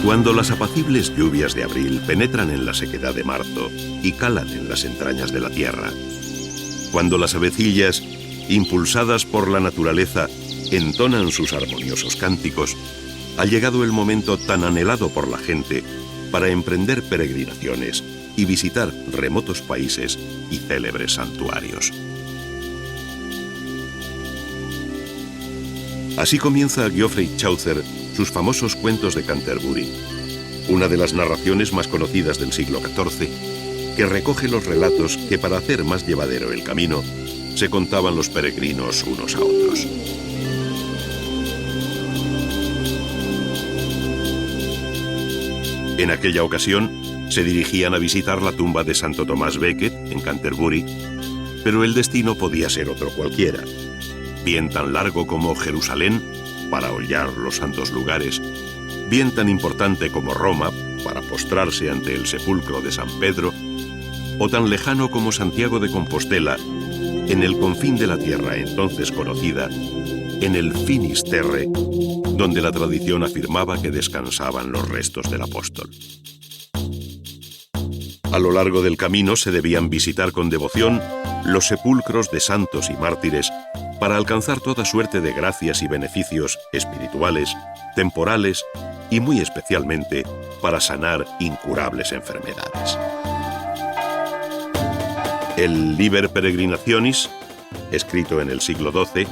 Cuando las apacibles lluvias de abril penetran en la sequedad de marzo y calan en las entrañas de la tierra, cuando las avecillas, impulsadas por la naturaleza, entonan sus armoniosos cánticos, ha llegado el momento tan anhelado por la gente para emprender peregrinaciones y visitar remotos países y célebres santuarios. Así comienza Geoffrey Chaucer sus famosos cuentos de Canterbury, una de las narraciones más conocidas del siglo XIV, que recoge los relatos que, para hacer más llevadero el camino, se contaban los peregrinos unos a otros. En aquella ocasión, se dirigían a visitar la tumba de Santo Tomás Becket, en Canterbury, pero el destino podía ser otro cualquiera, bien tan largo como Jerusalén, para hollar los santos lugares, bien tan importante como Roma, para postrarse ante el sepulcro de San Pedro, o tan lejano como Santiago de Compostela, en el confín de la tierra entonces conocida, en el Finis Terrae, donde la tradición afirmaba que descansaban los restos del apóstol. A lo largo del camino se debían visitar con devoción los sepulcros de santos y mártires para alcanzar toda suerte de gracias y beneficios espirituales, temporales y muy especialmente para sanar incurables enfermedades. El Liber Peregrinationis, escrito en el siglo XII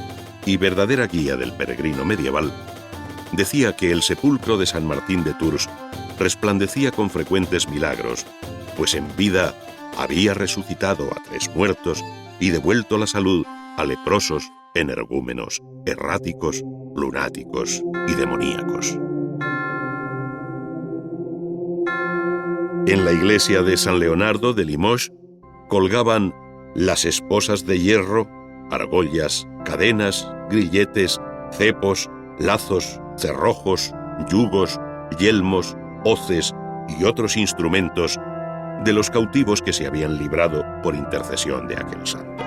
y verdadera guía del peregrino medieval, decía que el sepulcro de San Martín de Tours resplandecía con frecuentes milagros, pues en vida había resucitado a 3 muertos y devuelto la salud a leprosos, energúmenos, erráticos, lunáticos y demoníacos. En la iglesia de San Leonardo de Limoges colgaban las esposas de hierro, argollas, cadenas, grilletes, cepos, lazos, cerrojos, yugos, yelmos, hoces y otros instrumentos de los cautivos que se habían librado por intercesión de aquel santo.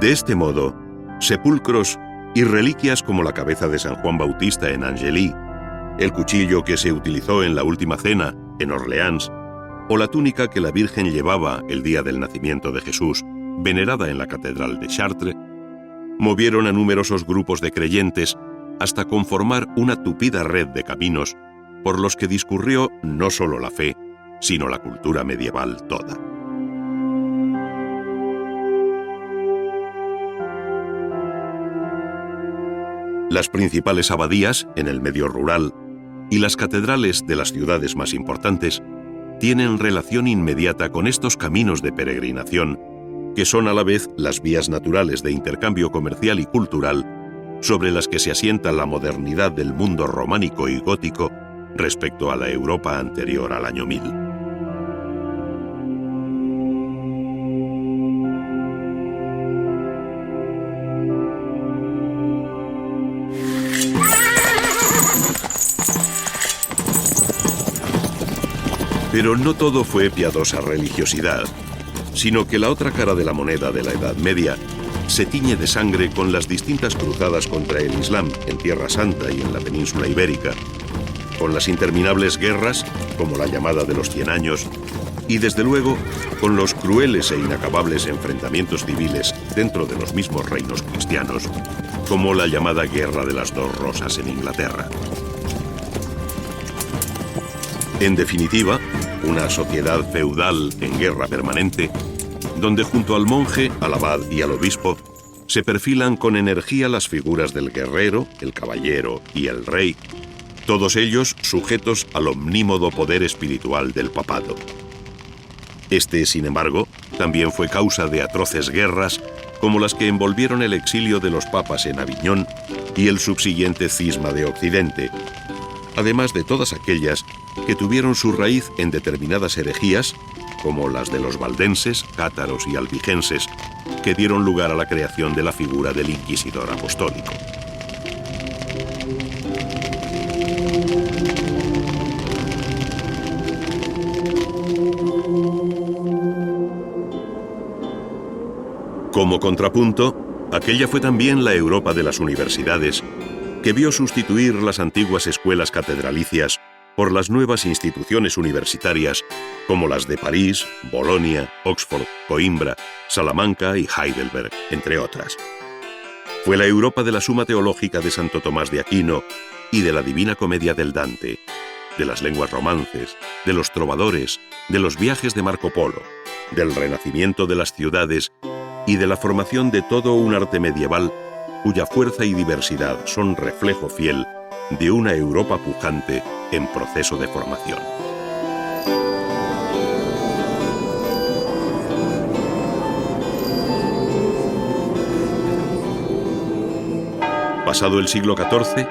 De este modo, sepulcros y reliquias como la cabeza de San Juan Bautista en Angely, el cuchillo que se utilizó en la Última Cena en Orleans, o la túnica que la Virgen llevaba el día del nacimiento de Jesús, venerada en la Catedral de Chartres, movieron a numerosos grupos de creyentes hasta conformar una tupida red de caminos por los que discurrió no solo la fe, sino la cultura medieval toda. Las principales abadías en el medio rural y las catedrales de las ciudades más importantes tienen relación inmediata con estos caminos de peregrinación, que son a la vez las vías naturales de intercambio comercial y cultural sobre las que se asienta la modernidad del mundo románico y gótico respecto a la Europa anterior al año 1000. Pero no todo fue piadosa religiosidad, sino que la otra cara de la moneda de la Edad Media se tiñe de sangre con las distintas cruzadas contra el Islam en Tierra Santa y en la península ibérica, con las interminables guerras, como la llamada de los 100 años, y desde luego con los crueles e inacabables enfrentamientos civiles dentro de los mismos reinos cristianos, como la llamada Guerra de las Dos Rosas en Inglaterra. En definitiva, una sociedad feudal en guerra permanente, donde junto al monje, al abad y al obispo, se perfilan con energía las figuras del guerrero, el caballero y el rey, todos ellos sujetos al omnímodo poder espiritual del papado. Este, sin embargo, también fue causa de atroces guerras, como las que envolvieron el exilio de los papas en Aviñón y el subsiguiente cisma de Occidente, además de todas aquellas que tuvieron su raíz en determinadas herejías, como las de los valdenses, cátaros y albigenses, que dieron lugar a la creación de la figura del inquisidor apostólico. Como contrapunto, Aquella fue también la Europa de las universidades, que vio sustituir las antiguas escuelas catedralicias por las nuevas instituciones universitarias como las de París, Bolonia, Oxford, Coimbra, Salamanca y Heidelberg, entre otras. Fue la Europa de la Suma Teológica de Santo Tomás de Aquino y de la Divina Comedia del Dante, de las lenguas romances, de los trovadores, de los viajes de Marco Polo, del renacimiento de las ciudades y de la formación de todo un arte medieval cuya fuerza y diversidad son reflejo fiel de una Europa pujante en proceso de formación. Pasado el siglo XIV,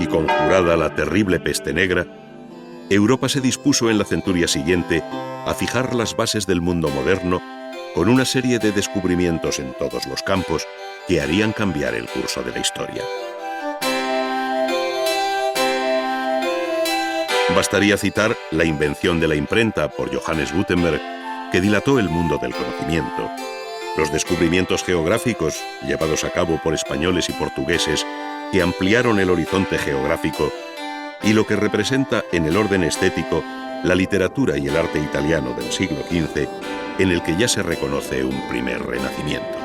y conjurada la terrible peste negra, Europa se dispuso en la centuria siguiente a fijar las bases del mundo moderno con una serie de descubrimientos en todos los campos que harían cambiar el curso de la historia. Bastaría citar la invención de la imprenta por Johannes Gutenberg, que dilató el mundo del conocimiento, los descubrimientos geográficos llevados a cabo por españoles y portugueses que ampliaron el horizonte geográfico, y lo que representa en el orden estético la literatura y el arte italiano del siglo XV, en el que ya se reconoce un primer renacimiento.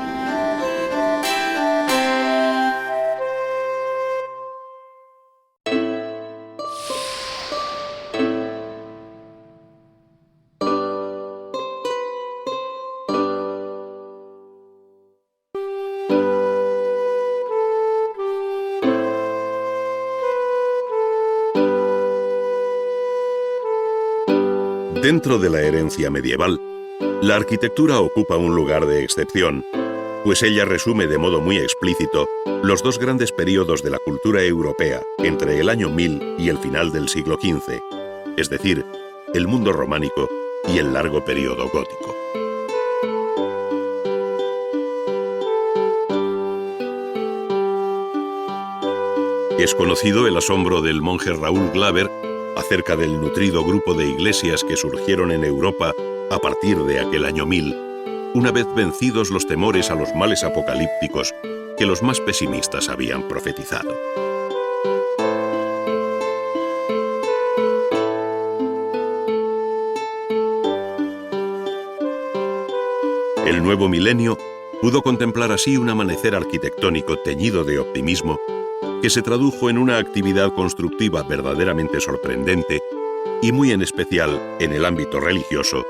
Dentro de la herencia medieval, la arquitectura ocupa un lugar de excepción, pues ella resume de modo muy explícito los dos grandes períodos de la cultura europea entre el año 1000 y el final del siglo XV, es decir, el mundo románico y el largo período gótico. Es conocido el asombro del monje Raúl Glaber acerca del nutrido grupo de iglesias que surgieron en Europa a partir de aquel año 1000, una vez vencidos los temores a los males apocalípticos que los más pesimistas habían profetizado. El nuevo milenio pudo contemplar así un amanecer arquitectónico teñido de optimismo que se tradujo en una actividad constructiva verdaderamente sorprendente y muy en especial en el ámbito religioso,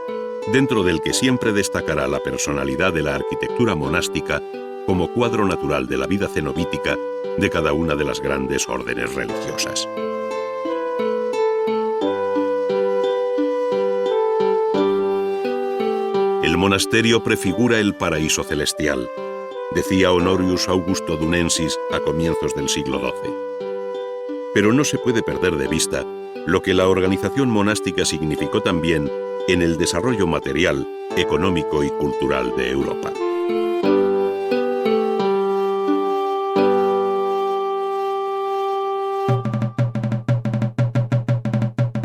dentro del que siempre destacará la personalidad de la arquitectura monástica como cuadro natural de la vida cenobítica de cada una de las grandes órdenes religiosas. El monasterio prefigura el paraíso celestial, decía Honorius Augusto Dunensis a comienzos del siglo XII. Pero no se puede perder de vista lo que la organización monástica significó también en el desarrollo material, económico y cultural de Europa.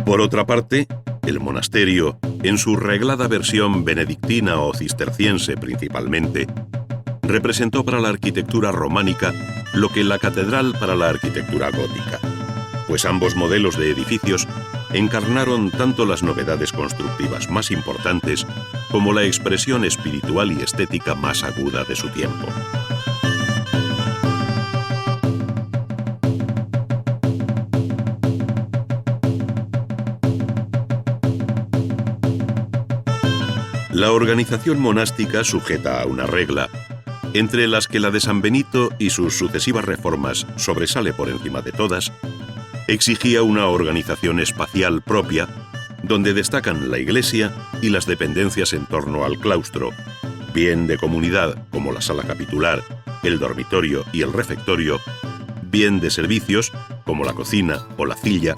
Por otra parte, el monasterio, en su reglada versión benedictina o cisterciense principalmente, representó para la arquitectura románica lo que la catedral para la arquitectura gótica, pues ambos modelos de edificios encarnaron tanto las novedades constructivas más importantes como la expresión espiritual y estética más aguda de su tiempo. La organización monástica sujeta a una regla, entre las que la de San Benito y sus sucesivas reformas sobresale por encima de todas, exigía una organización espacial propia, donde destacan la iglesia y las dependencias en torno al claustro, bien de comunidad como la sala capitular, el dormitorio y el refectorio, bien de servicios como la cocina o la cilla,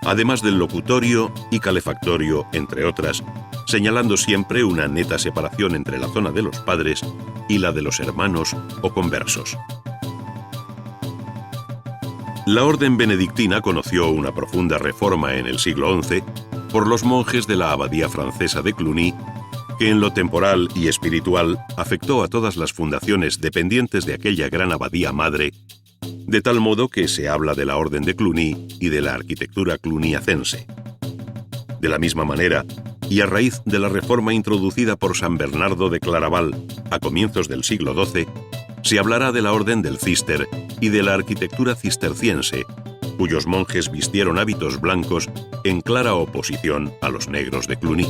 además del locutorio y calefactorio, entre otras, señalando siempre una neta separación entre la zona de los padres y la de los hermanos o conversos. La orden benedictina conoció una profunda reforma en el siglo XI por los monjes de la abadía francesa de Cluny, que en lo temporal y espiritual afectó a todas las fundaciones dependientes de aquella gran abadía madre, de tal modo que se habla de la Orden de Cluny y de la arquitectura cluniacense. De la misma manera, y a raíz de la reforma introducida por San Bernardo de Claraval a comienzos del siglo XII, se hablará de la Orden del Císter y de la arquitectura cisterciense, cuyos monjes vistieron hábitos blancos en clara oposición a los negros de Cluny.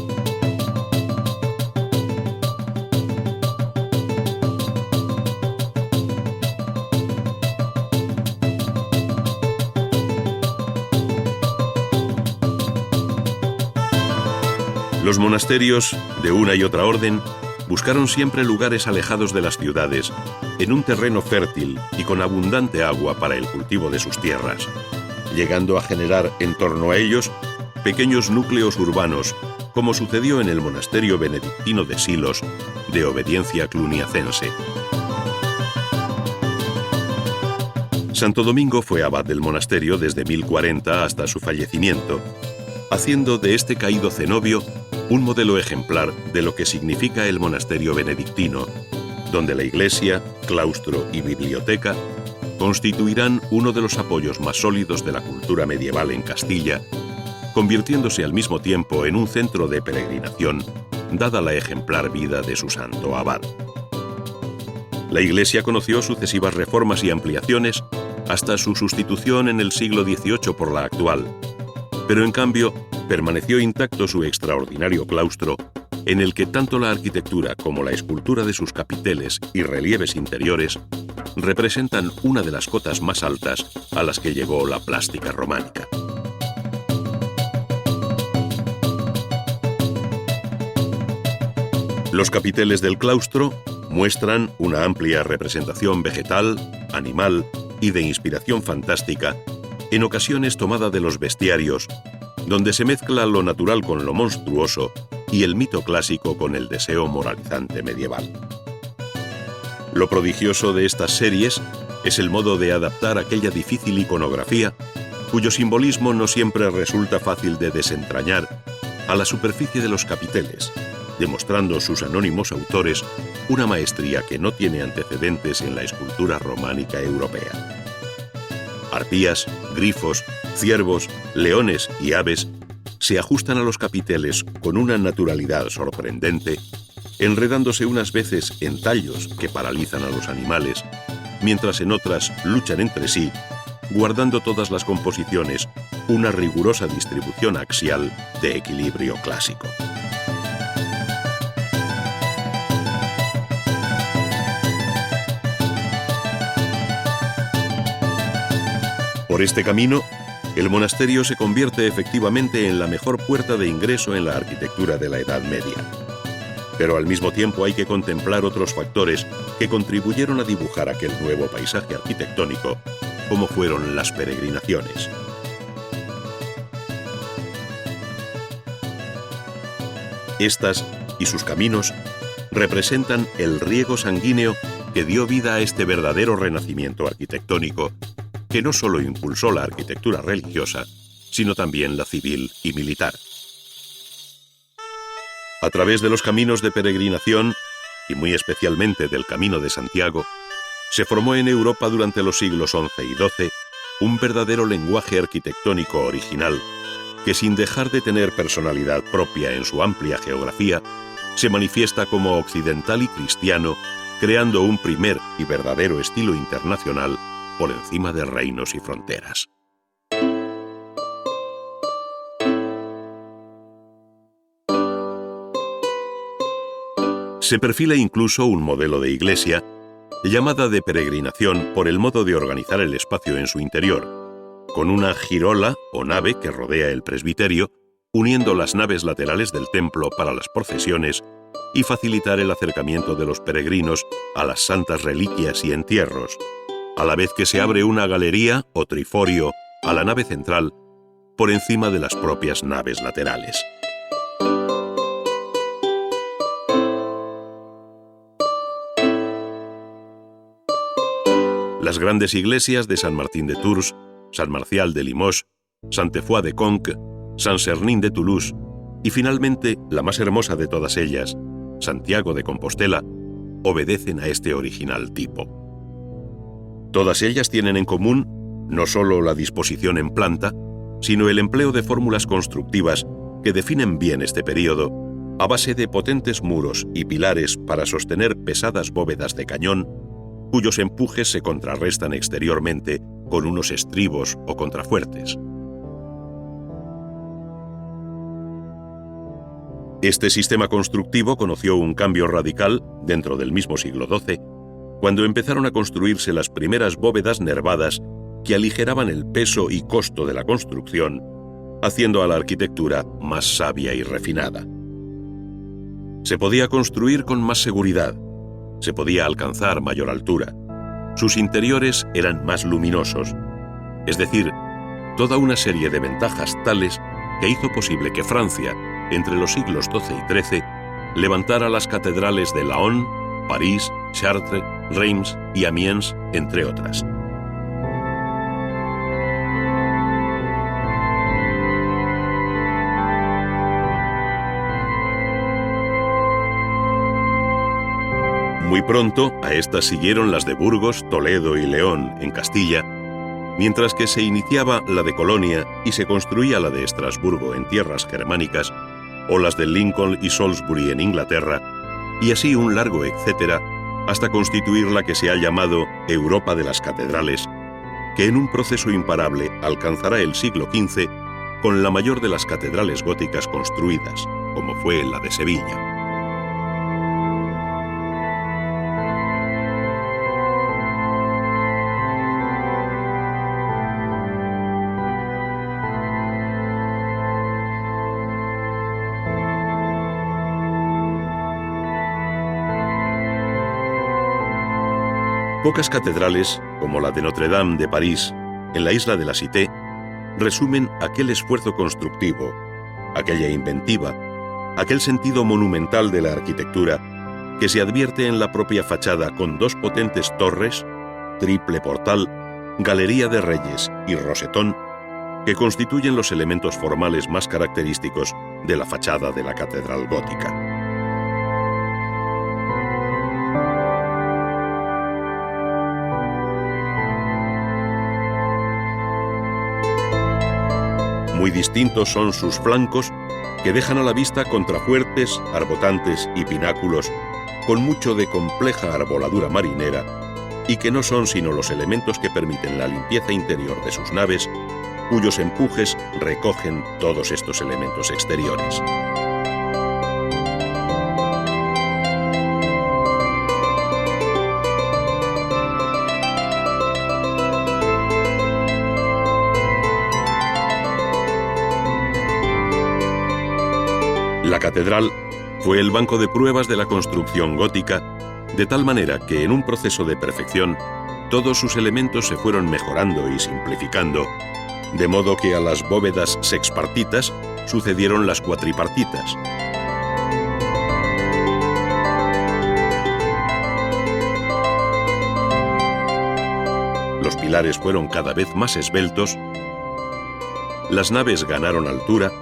Los monasterios, de una y otra orden, buscaron siempre lugares alejados de las ciudades, en un terreno fértil y con abundante agua para el cultivo de sus tierras, llegando a generar en torno a ellos pequeños núcleos urbanos, como sucedió en el monasterio benedictino de Silos, de obediencia cluniacense. Santo Domingo fue abad del monasterio desde 1040 hasta su fallecimiento, haciendo de este caído cenobio un modelo ejemplar de lo que significa el monasterio benedictino, donde la iglesia, claustro y biblioteca constituirán uno de los apoyos más sólidos de la cultura medieval en Castilla, convirtiéndose al mismo tiempo en un centro de peregrinación, dada la ejemplar vida de su santo abad. La iglesia conoció sucesivas reformas y ampliaciones hasta su sustitución en el siglo XVIII por la actual, pero en cambio permaneció intacto su extraordinario claustro, en el que tanto la arquitectura como la escultura de sus capiteles y relieves interiores representan una de las cotas más altas a las que llegó la plástica románica. Los capiteles del claustro muestran una amplia representación vegetal, animal y de inspiración fantástica, en ocasiones tomada de los bestiarios, donde se mezcla lo natural con lo monstruoso y el mito clásico con el deseo moralizante medieval. Lo prodigioso de estas series es el modo de adaptar aquella difícil iconografía, cuyo simbolismo no siempre resulta fácil de desentrañar, a la superficie de los capiteles, demostrando sus anónimos autores una maestría que no tiene antecedentes en la escultura románica europea. Arpías, grifos, ciervos, leones y aves se ajustan a los capiteles con una naturalidad sorprendente, enredándose unas veces en tallos que paralizan a los animales, mientras en otras luchan entre sí, guardando todas las composiciones una rigurosa distribución axial de equilibrio clásico. Por este camino, el monasterio se convierte efectivamente en la mejor puerta de ingreso en la arquitectura de la Edad Media. Pero al mismo tiempo hay que contemplar otros factores que contribuyeron a dibujar aquel nuevo paisaje arquitectónico, como fueron las peregrinaciones. Estas y sus caminos representan el riego sanguíneo que dio vida a este verdadero renacimiento arquitectónico, que no solo impulsó la arquitectura religiosa, sino también la civil y militar. A través de los caminos de peregrinación, y muy especialmente del Camino de Santiago, se formó en Europa durante los siglos XI y XII un verdadero lenguaje arquitectónico original, que sin dejar de tener personalidad propia en su amplia geografía, se manifiesta como occidental y cristiano, creando un primer y verdadero estilo internacional por encima de reinos y fronteras. Se perfila incluso un modelo de iglesia, llamada de peregrinación por el modo de organizar el espacio en su interior, con una girola o nave que rodea el presbiterio, uniendo las naves laterales del templo para las procesiones y facilitar el acercamiento de los peregrinos a las santas reliquias y entierros, a la vez que se abre una galería o triforio a la nave central por encima de las propias naves laterales. Las grandes iglesias de San Martín de Tours, San Marcial de Limoges, Sainte-Foy de Conques, Saint-Sernin de Toulouse y finalmente, la más hermosa de todas ellas, Santiago de Compostela, obedecen a este original tipo. Todas ellas tienen en común no solo la disposición en planta, sino el empleo de fórmulas constructivas que definen bien este período a base de potentes muros y pilares para sostener pesadas bóvedas de cañón, cuyos empujes se contrarrestan exteriormente con unos estribos o contrafuertes. Este sistema constructivo conoció un cambio radical dentro del mismo siglo XII, cuando empezaron a construirse las primeras bóvedas nervadas que aligeraban el peso y costo de la construcción, haciendo a la arquitectura más sabia y refinada. Se podía construir con más seguridad, se podía alcanzar mayor altura, sus interiores eran más luminosos, es decir, toda una serie de ventajas tales que hizo posible que Francia, entre los siglos XII y XIII, levantara las catedrales de Laon, París, Chartres, Reims y Amiens, entre otras. Muy pronto, a estas siguieron las de Burgos, Toledo y León, en Castilla, mientras que se iniciaba la de Colonia y se construía la de Estrasburgo en tierras germánicas, o las de Lincoln y Salisbury en Inglaterra, y así un largo etcétera, hasta constituir la que se ha llamado Europa de las Catedrales, que en un proceso imparable alcanzará el siglo XV con la mayor de las catedrales góticas construidas, como fue la de Sevilla. Pocas catedrales, como la de Notre-Dame de París, en la isla de la Cité, resumen aquel esfuerzo constructivo, aquella inventiva, aquel sentido monumental de la arquitectura que se advierte en la propia fachada con dos potentes torres, triple portal, galería de reyes y rosetón, que constituyen los elementos formales más característicos de la fachada de la catedral gótica. Muy distintos son sus flancos, que dejan a la vista contrafuertes, arbotantes y pináculos, con mucho de compleja arboladura marinera, y que no son sino los elementos que permiten la limpieza interior de sus naves, cuyos empujes recogen todos estos elementos exteriores. La catedral fue el banco de pruebas de la construcción gótica, de tal manera que en un proceso de perfección todos sus elementos se fueron mejorando y simplificando, de modo que a las bóvedas sexpartitas sucedieron las cuatripartitas. Los pilares fueron cada vez más esbeltos, las naves ganaron altura,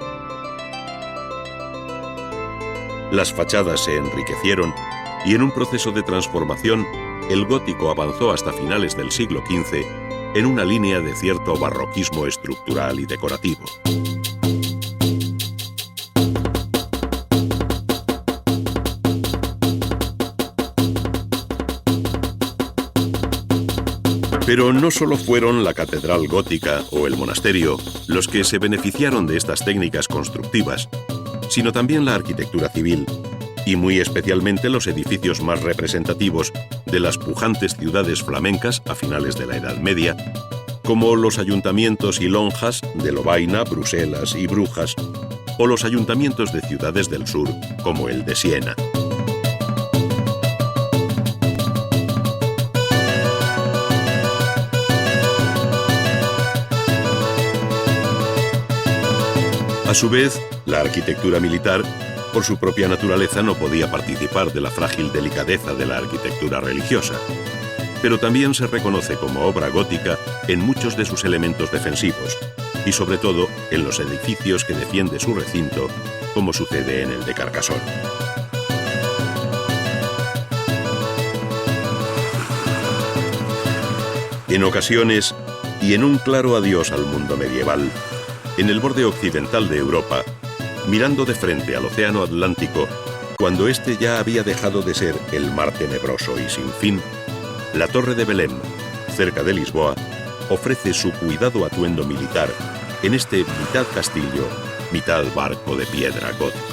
las fachadas se enriquecieron y en un proceso de transformación, el gótico avanzó hasta finales del siglo XV en una línea de cierto barroquismo estructural y decorativo. Pero no solo fueron la catedral gótica o el monasterio los que se beneficiaron de estas técnicas constructivas, sino también la arquitectura civil, y muy especialmente los edificios más representativos de las pujantes ciudades flamencas a finales de la Edad Media, como los ayuntamientos y lonjas de Lovaina, Bruselas y Brujas, o los ayuntamientos de ciudades del sur, como el de Siena. A su vez, la arquitectura militar, por su propia naturaleza, no podía participar de la frágil delicadeza de la arquitectura religiosa, pero también se reconoce como obra gótica en muchos de sus elementos defensivos, y sobre todo en los edificios que defiende su recinto, como sucede en el de Carcassonne. En ocasiones, y en un claro adiós al mundo medieval, en el borde occidental de Europa, mirando de frente al océano Atlántico, cuando éste ya había dejado de ser el mar tenebroso y sin fin, la Torre de Belém, cerca de Lisboa, ofrece su cuidado atuendo militar en este mitad castillo, mitad barco de piedra gótico.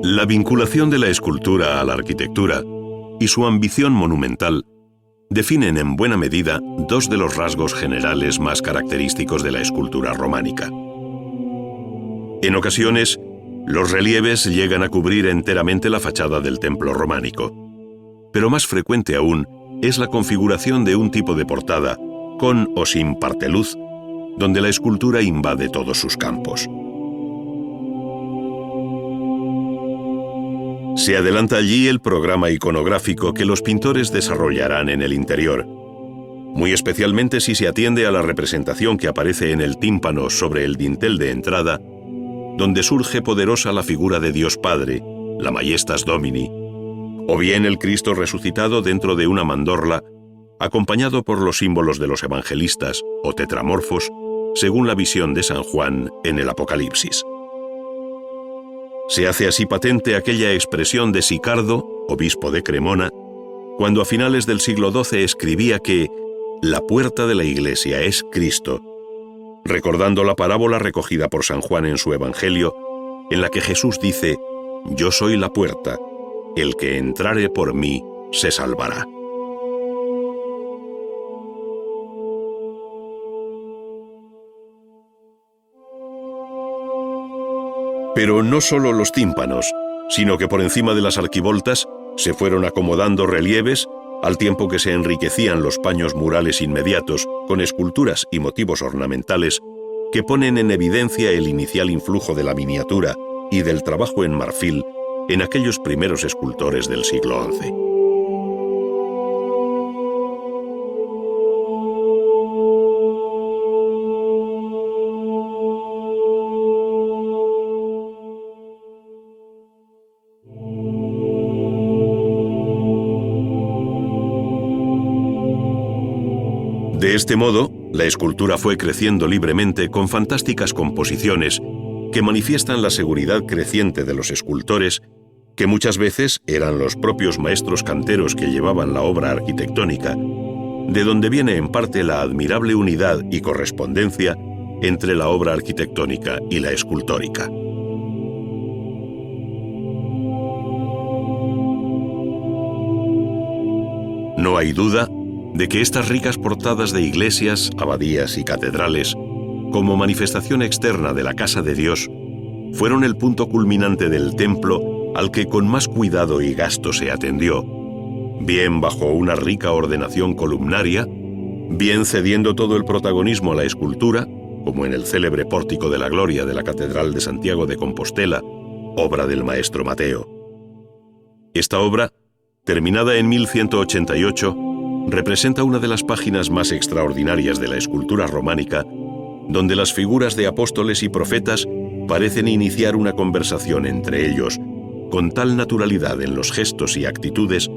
La vinculación de la escultura a la arquitectura y su ambición monumental definen en buena medida dos de los rasgos generales más característicos de la escultura románica. En ocasiones, los relieves llegan a cubrir enteramente la fachada del templo románico, pero más frecuente aún es la configuración de un tipo de portada, con o sin parteluz, donde la escultura invade todos sus campos. Se adelanta allí el programa iconográfico que los pintores desarrollarán en el interior, muy especialmente si se atiende a la representación que aparece en el tímpano sobre el dintel de entrada, donde surge poderosa la figura de Dios Padre, la Majestas Domini, o bien el Cristo resucitado dentro de una mandorla, acompañado por los símbolos de los evangelistas o tetramorfos, según la visión de San Juan en el Apocalipsis. Se hace así patente aquella expresión de Sicardo, obispo de Cremona, cuando a finales del siglo XII escribía que la puerta de la iglesia es Cristo, recordando la parábola recogida por San Juan en su Evangelio, en la que Jesús dice: «Yo soy la puerta, el que entrare por mí se salvará». Pero no solo los tímpanos, sino que por encima de las arquivoltas se fueron acomodando relieves al tiempo que se enriquecían los paños murales inmediatos con esculturas y motivos ornamentales que ponen en evidencia el inicial influjo de la miniatura y del trabajo en marfil en aquellos primeros escultores del siglo XI. De este modo, la escultura fue creciendo libremente con fantásticas composiciones que manifiestan la seguridad creciente de los escultores, que muchas veces eran los propios maestros canteros que llevaban la obra arquitectónica, de donde viene en parte la admirable unidad y correspondencia entre la obra arquitectónica y la escultórica. No hay duda de que estas ricas portadas de iglesias, abadías y catedrales, como manifestación externa de la casa de Dios, fueron el punto culminante del templo al que con más cuidado y gasto se atendió, bien bajo una rica ordenación columnaria, bien cediendo todo el protagonismo a la escultura, como en el célebre Pórtico de la Gloria de la Catedral de Santiago de Compostela, obra del maestro Mateo. Esta obra, terminada en 1188, representa una de las páginas más extraordinarias de la escultura románica, donde las figuras de apóstoles y profetas parecen iniciar una conversación entre ellos, con tal naturalidad en los gestos y actitudes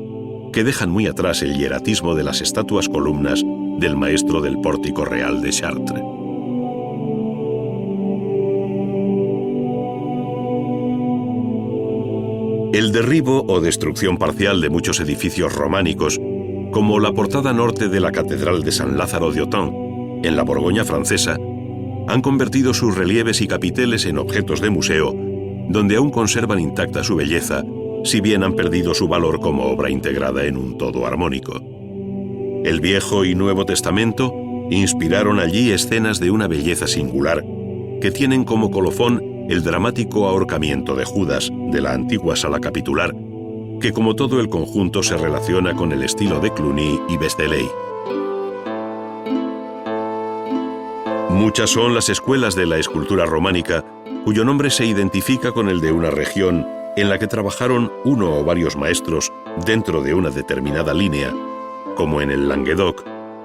que dejan muy atrás el hieratismo de las estatuas columnas del maestro del Pórtico Real de Chartres. El derribo o destrucción parcial de muchos edificios románicos, como la portada norte de la Catedral de San Lázaro de Autun, en la Borgoña francesa, han convertido sus relieves y capiteles en objetos de museo, donde aún conservan intacta su belleza, si bien han perdido su valor como obra integrada en un todo armónico. El Viejo y Nuevo Testamento inspiraron allí escenas de una belleza singular, que tienen como colofón el dramático ahorcamiento de Judas de la antigua sala capitular, que como todo el conjunto se relaciona con el estilo de Cluny y Bestelley. Muchas son las escuelas de la escultura románica cuyo nombre se identifica con el de una región en la que trabajaron uno o varios maestros dentro de una determinada línea, como en el Languedoc,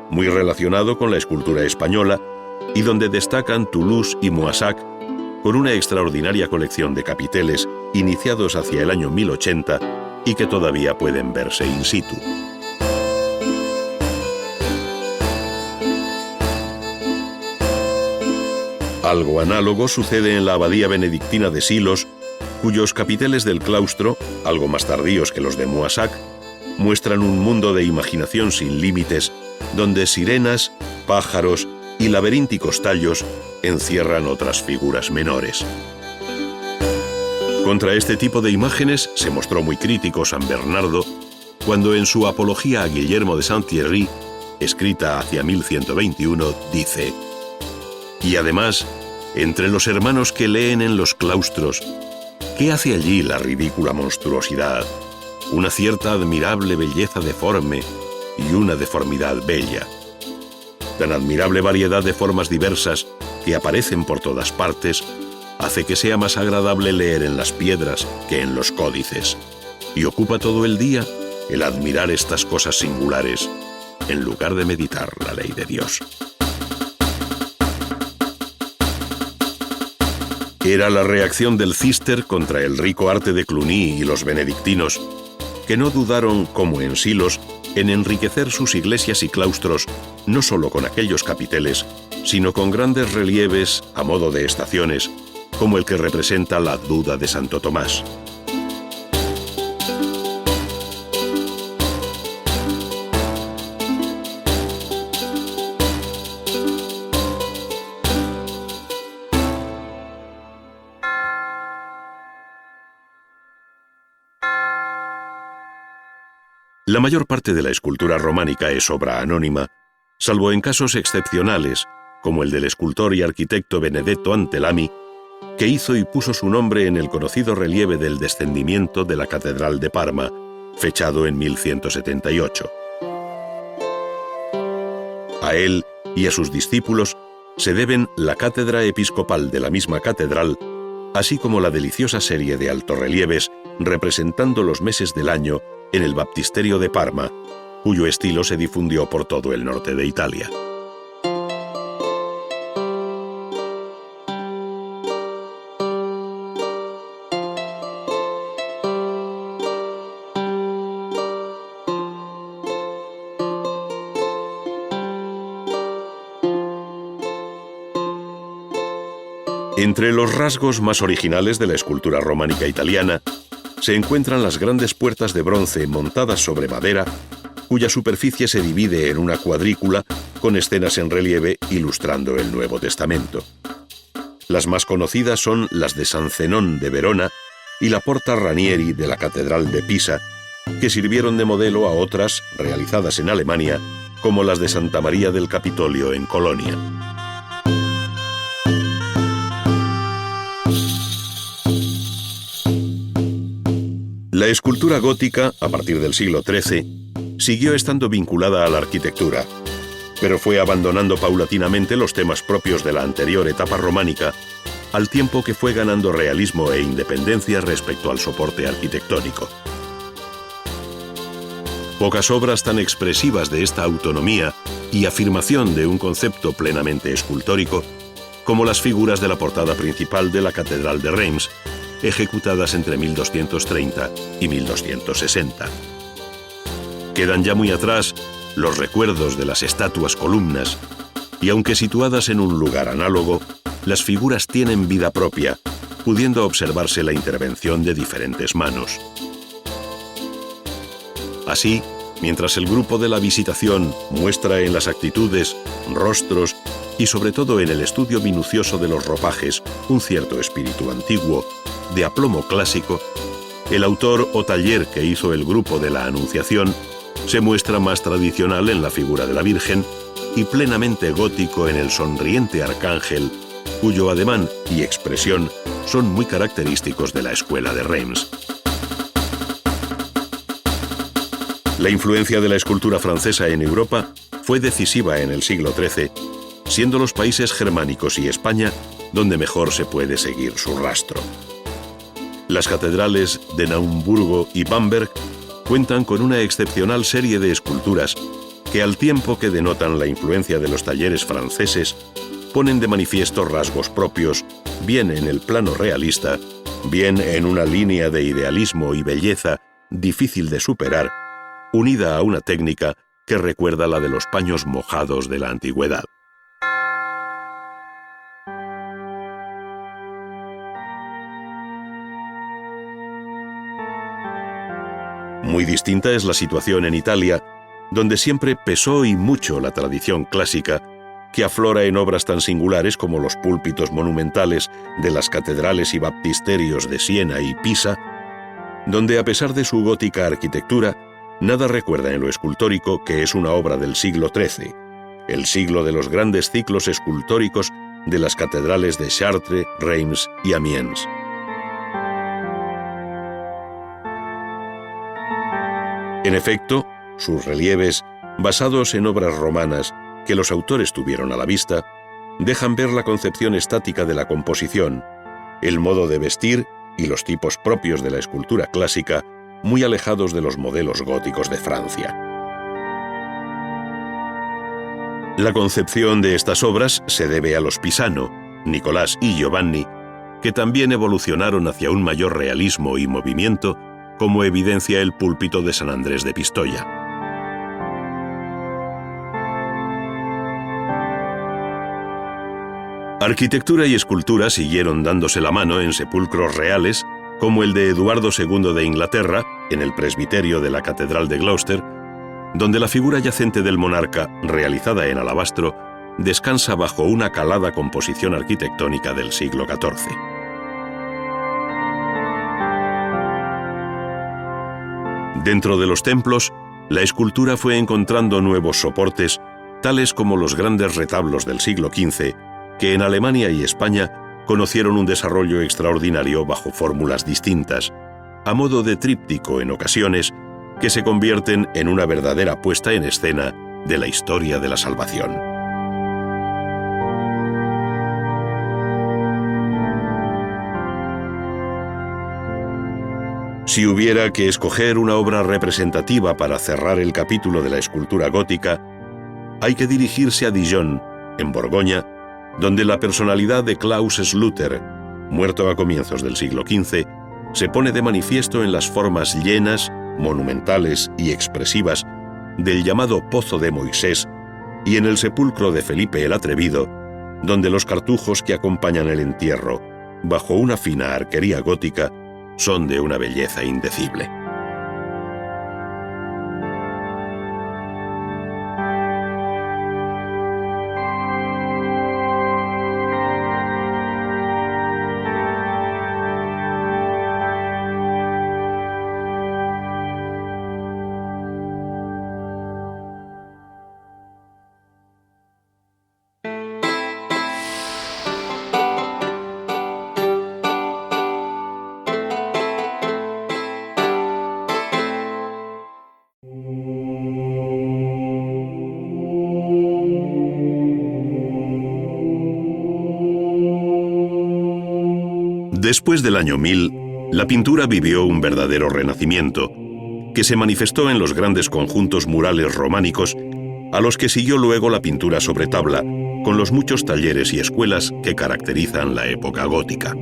muy relacionado con la escultura española, y donde destacan Toulouse y Moissac, con una extraordinaria colección de capiteles iniciados hacia el año 1080 y que todavía pueden verse in situ. Algo análogo sucede en la abadía benedictina de Silos, cuyos capiteles del claustro, algo más tardíos que los de Moissac, muestran un mundo de imaginación sin límites, donde sirenas, pájaros y laberínticos tallos encierran otras figuras menores. Contra este tipo de imágenes se mostró muy crítico San Bernardo cuando en su apología a Guillermo de Saint-Thierry, escrita hacia 1121, dice: «Y además, entre los hermanos que leen en los claustros, ¿qué hace allí la ridícula monstruosidad? Una cierta admirable belleza deforme y una deformidad bella. Tan admirable variedad de formas diversas que aparecen por todas partes hace que sea más agradable leer en las piedras que en los códices, y ocupa todo el día el admirar estas cosas singulares en lugar de meditar la ley de Dios». Era la reacción del Cister contra el rico arte de Cluny y los benedictinos, que no dudaron, como en Silos, en enriquecer sus iglesias y claustros no solo con aquellos capiteles, sino con grandes relieves a modo de estaciones, como el que representa la Duda de Santo Tomás. La mayor parte de la escultura románica es obra anónima, salvo en casos excepcionales, como el del escultor y arquitecto Benedetto Antelami, que hizo y puso su nombre en el conocido relieve del descendimiento de la Catedral de Parma, fechado en 1178. A él y a sus discípulos se deben la cátedra episcopal de la misma catedral, así como la deliciosa serie de altorrelieves representando los meses del año en el baptisterio de Parma, cuyo estilo se difundió por todo el norte de Italia. Entre los rasgos más originales de la escultura románica italiana se encuentran las grandes puertas de bronce montadas sobre madera, cuya superficie se divide en una cuadrícula con escenas en relieve ilustrando el Nuevo Testamento. Las más conocidas son las de San Zenón de Verona y la Porta Ranieri de la Catedral de Pisa, que sirvieron de modelo a otras realizadas en Alemania, como las de Santa María del Capitolio en Colonia. La escultura gótica, a partir del siglo XIII, siguió estando vinculada a la arquitectura, pero fue abandonando paulatinamente los temas propios de la anterior etapa románica, al tiempo que fue ganando realismo e independencia respecto al soporte arquitectónico. Pocas obras tan expresivas de esta autonomía y afirmación de un concepto plenamente escultórico como las figuras de la portada principal de la Catedral de Reims, ejecutadas entre 1230 y 1260. Quedan ya muy atrás los recuerdos de las estatuas columnas, y aunque situadas en un lugar análogo, las figuras tienen vida propia, pudiendo observarse la intervención de diferentes manos. Así, mientras el grupo de la Visitación muestra en las actitudes, rostros y sobre todo en el estudio minucioso de los ropajes un cierto espíritu antiguo, de aplomo clásico, el autor o taller que hizo el grupo de la Anunciación se muestra más tradicional en la figura de la Virgen y plenamente gótico en el sonriente arcángel, cuyo ademán y expresión son muy característicos de la escuela de Reims. La influencia de la escultura francesa en Europa fue decisiva en el siglo XIII, siendo los países germánicos y España donde mejor se puede seguir su rastro. Las catedrales de Naumburgo y Bamberg cuentan con una excepcional serie de esculturas que, al tiempo que denotan la influencia de los talleres franceses, ponen de manifiesto rasgos propios, bien en el plano realista, bien en una línea de idealismo y belleza difícil de superar, unida a una técnica que recuerda la de los paños mojados de la antigüedad. Muy distinta es la situación en Italia, donde siempre pesó y mucho la tradición clásica, que aflora en obras tan singulares como los púlpitos monumentales de las catedrales y baptisterios de Siena y Pisa, donde, a pesar de su gótica arquitectura, nada recuerda en lo escultórico que es una obra del siglo XIII, el siglo de los grandes ciclos escultóricos de las catedrales de Chartres, Reims y Amiens. En efecto, sus relieves, basados en obras romanas que los autores tuvieron a la vista, dejan ver la concepción estática de la composición, el modo de vestir y los tipos propios de la escultura clásica, muy alejados de los modelos góticos de Francia. La concepción de estas obras se debe a los Pisano, Nicolás y Giovanni, que también evolucionaron hacia un mayor realismo y movimiento, como evidencia el púlpito de San Andrés de Pistoia. Arquitectura y escultura siguieron dándose la mano en sepulcros reales, como el de Eduardo II de Inglaterra, en el presbiterio de la Catedral de Gloucester, donde la figura yacente del monarca, realizada en alabastro, descansa bajo una calada composición arquitectónica del siglo XIV. Dentro de los templos, la escultura fue encontrando nuevos soportes, tales como los grandes retablos del siglo XV, que en Alemania y España conocieron un desarrollo extraordinario bajo fórmulas distintas, a modo de tríptico en ocasiones, que se convierten en una verdadera puesta en escena de la historia de la salvación. Si hubiera que escoger una obra representativa para cerrar el capítulo de la escultura gótica, hay que dirigirse a Dijon, en Borgoña, donde la personalidad de Klaus Schluter, muerto a comienzos del siglo XV, se pone de manifiesto en las formas llenas, monumentales y expresivas del llamado Pozo de Moisés y en el sepulcro de Felipe el Atrevido, donde los cartujos que acompañan el entierro, bajo una fina arquería gótica, son de una belleza indecible. Después del año 1000, la pintura vivió un verdadero renacimiento, que se manifestó en los grandes conjuntos murales románicos, a los que siguió luego la pintura sobre tabla, con los muchos talleres y escuelas que caracterizan la época gótica.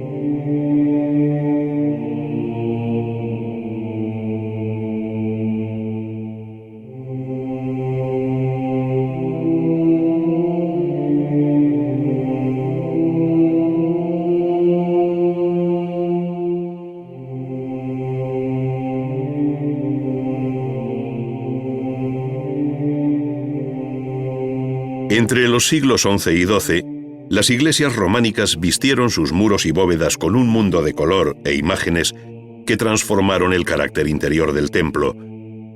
Entre los siglos XI y XII, las iglesias románicas vistieron sus muros y bóvedas con un mundo de color e imágenes que transformaron el carácter interior del templo,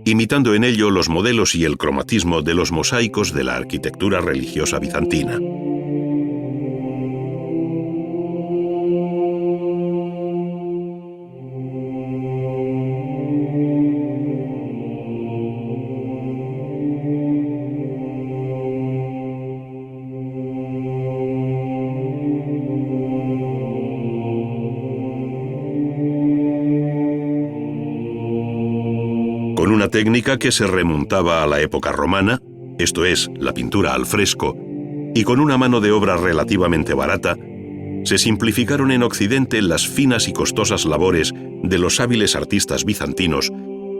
imitando en ello los modelos y el cromatismo de los mosaicos de la arquitectura religiosa bizantina. técnica que se remontaba a la época romana, esto es, la pintura al fresco, y con una mano de obra relativamente barata, se simplificaron en Occidente las finas y costosas labores de los hábiles artistas bizantinos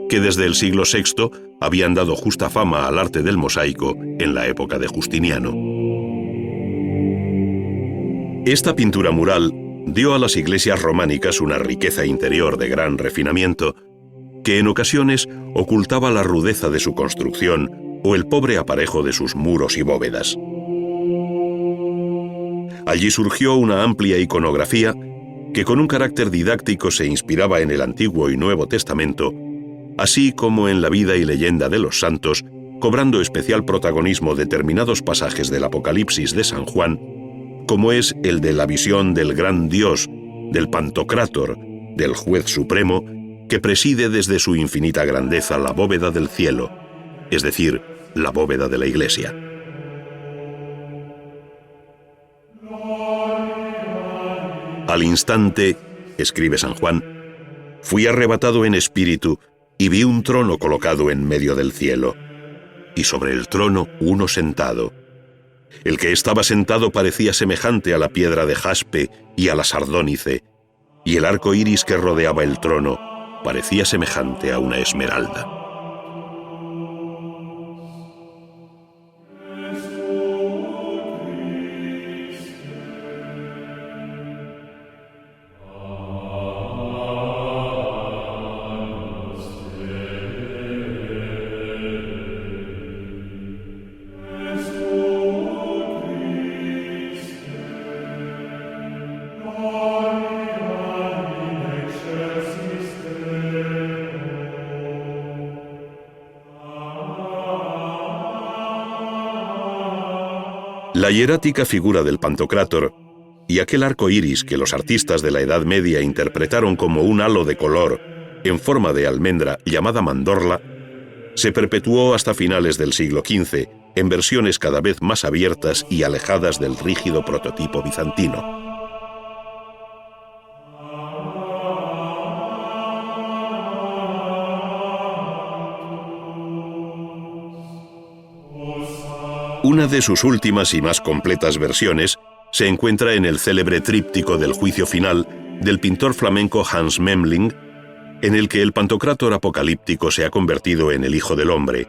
que desde el siglo VI habían dado justa fama al arte del mosaico en la época de Justiniano. Esta pintura mural dio a las iglesias románicas una riqueza interior de gran refinamiento que en ocasiones ocultaba la rudeza de su construcción o el pobre aparejo de sus muros y bóvedas. Allí surgió una amplia iconografía que con un carácter didáctico se inspiraba en el Antiguo y Nuevo Testamento, así como en la vida y leyenda de los santos, cobrando especial protagonismo determinados pasajes del Apocalipsis de San Juan, como es el de la visión del gran Dios, del Pantocrátor, del Juez Supremo, que preside desde su infinita grandeza la bóveda del cielo, es decir, la bóveda de la Iglesia. Al instante, escribe San Juan, fui arrebatado en espíritu y vi un trono colocado en medio del cielo, y sobre el trono uno sentado. El que estaba sentado parecía semejante a la piedra de jaspe y a la sardónice, y el arco iris que rodeaba el trono parecía semejante a una esmeralda. La hierática figura del Pantocrátor y aquel arco iris que los artistas de la Edad Media interpretaron como un halo de color en forma de almendra llamada mandorla, se perpetuó hasta finales del siglo XV en versiones cada vez más abiertas y alejadas del rígido prototipo bizantino. Una de sus últimas y más completas versiones se encuentra en el célebre tríptico del Juicio Final del pintor flamenco Hans Memling, en el que el Pantocrátor apocalíptico se ha convertido en el Hijo del Hombre,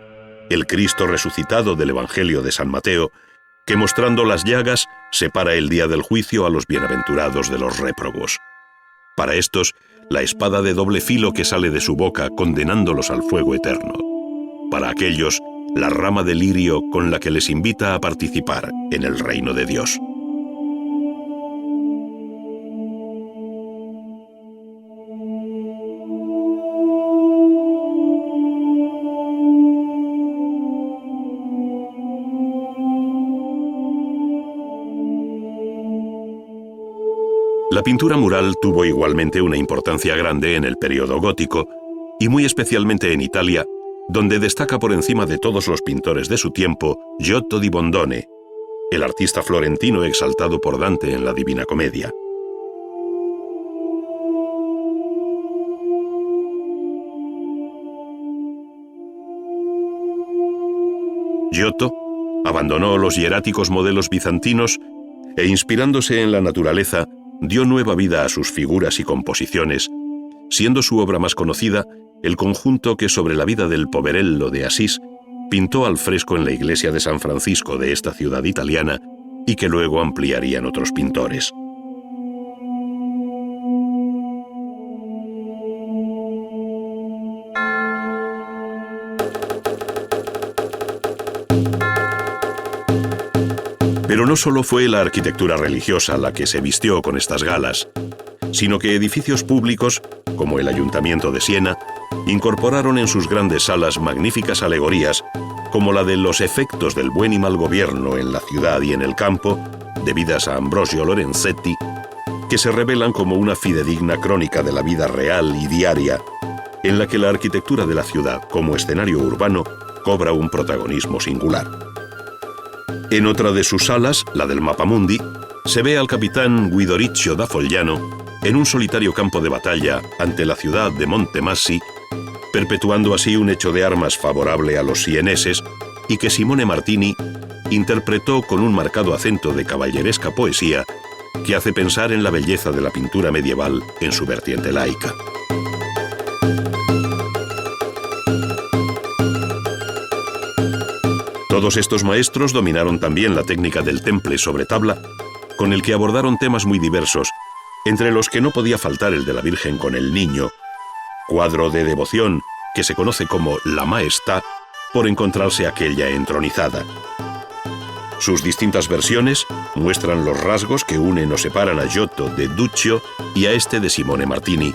el Cristo resucitado del Evangelio de San Mateo, que mostrando las llagas separa el día del juicio a los bienaventurados de los réprobos. Para estos, la espada de doble filo que sale de su boca condenándolos al fuego eterno. Para aquellos, la rama de lirio con la que les invita a participar en el reino de Dios. La pintura mural tuvo igualmente una importancia grande en el período gótico y muy especialmente en Italia, donde destaca por encima de todos los pintores de su tiempo Giotto di Bondone, el artista florentino exaltado por Dante en la Divina Comedia. Giotto abandonó los hieráticos modelos bizantinos e, inspirándose en la naturaleza, dio nueva vida a sus figuras y composiciones, siendo su obra más conocida el conjunto que sobre la vida del Poverello de Asís pintó al fresco en la iglesia de San Francisco de esta ciudad italiana y que luego ampliarían otros pintores. Pero no solo fue la arquitectura religiosa la que se vistió con estas galas, sino que edificios públicos, como el Ayuntamiento de Siena, incorporaron en sus grandes salas magníficas alegorías, como la de los efectos del buen y mal gobierno en la ciudad y en el campo, debidas a Ambrosio Lorenzetti, que se revelan como una fidedigna crónica de la vida real y diaria, en la que la arquitectura de la ciudad, como escenario urbano, cobra un protagonismo singular. En otra de sus salas, la del Mappamundi, se ve al capitán Guido Riccio da Fogliano en un solitario campo de batalla ante la ciudad de Montemassi, perpetuando así un hecho de armas favorable a los sieneses y que Simone Martini interpretó con un marcado acento de caballeresca poesía que hace pensar en la belleza de la pintura medieval en su vertiente laica. Todos estos maestros dominaron también la técnica del temple sobre tabla, con el que abordaron temas muy diversos, entre los que no podía faltar el de la Virgen con el Niño, cuadro de devoción que se conoce como la Maestà, por encontrarse aquella entronizada. Sus distintas versiones muestran los rasgos que unen o separan a Giotto de Duccio y a este de Simone Martini,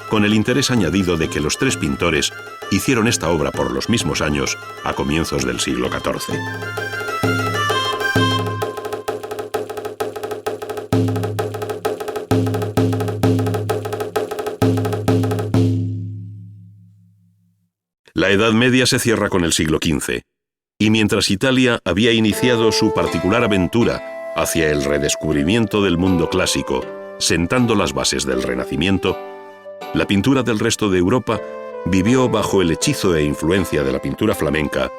con el interés añadido de que los tres pintores hicieron esta obra por los mismos años, a comienzos del siglo XIV. La Edad Media se cierra con el siglo XV, y mientras Italia había iniciado su particular aventura hacia el redescubrimiento del mundo clásico, sentando las bases del Renacimiento, la pintura del resto de Europa vivió bajo el hechizo e influencia de la pintura flamenca,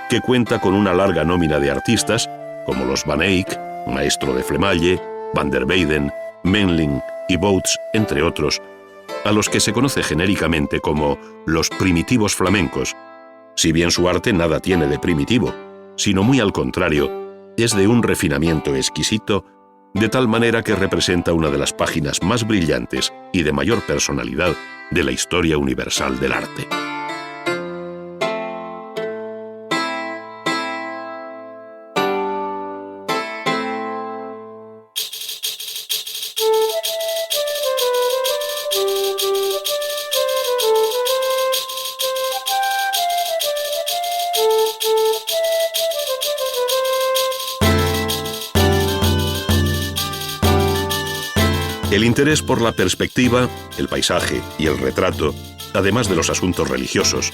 que cuenta con una larga nómina de artistas, como los Van Eyck, maestro de Flemalle, Van der Weyden, Memling y Bouts, entre otros, a los que se conoce genéricamente como los primitivos flamencos, si bien su arte nada tiene de primitivo, sino muy al contrario, es de un refinamiento exquisito, de tal manera que representa una de las páginas más brillantes y de mayor personalidad de la historia universal del arte. El interés por la perspectiva, el paisaje y el retrato, además de los asuntos religiosos,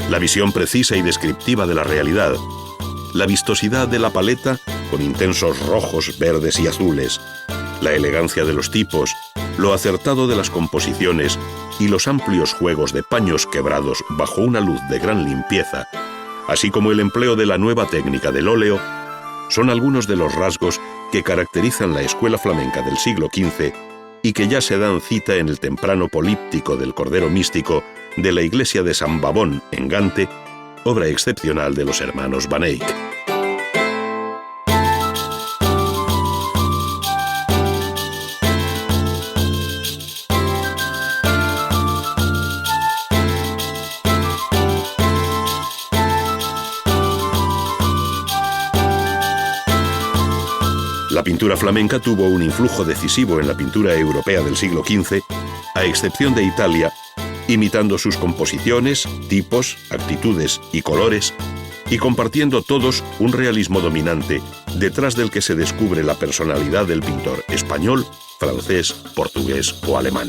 la visión precisa y descriptiva de la realidad, la vistosidad de la paleta con intensos rojos, verdes y azules, la elegancia de los tipos, lo acertado de las composiciones y los amplios juegos de paños quebrados bajo una luz de gran limpieza, así como el empleo de la nueva técnica del óleo, son algunos de los rasgos que caracterizan la escuela flamenca del siglo XV y que ya se dan cita en el temprano políptico del Cordero Místico de la iglesia de San Bavón, en Gante, obra excepcional de los hermanos Van Eyck. La pintura flamenca tuvo un influjo decisivo en la pintura europea del siglo XV, a excepción de Italia, imitando sus composiciones, tipos, actitudes y colores, y compartiendo todos un realismo dominante, detrás del que se descubre la personalidad del pintor español, francés, portugués o alemán.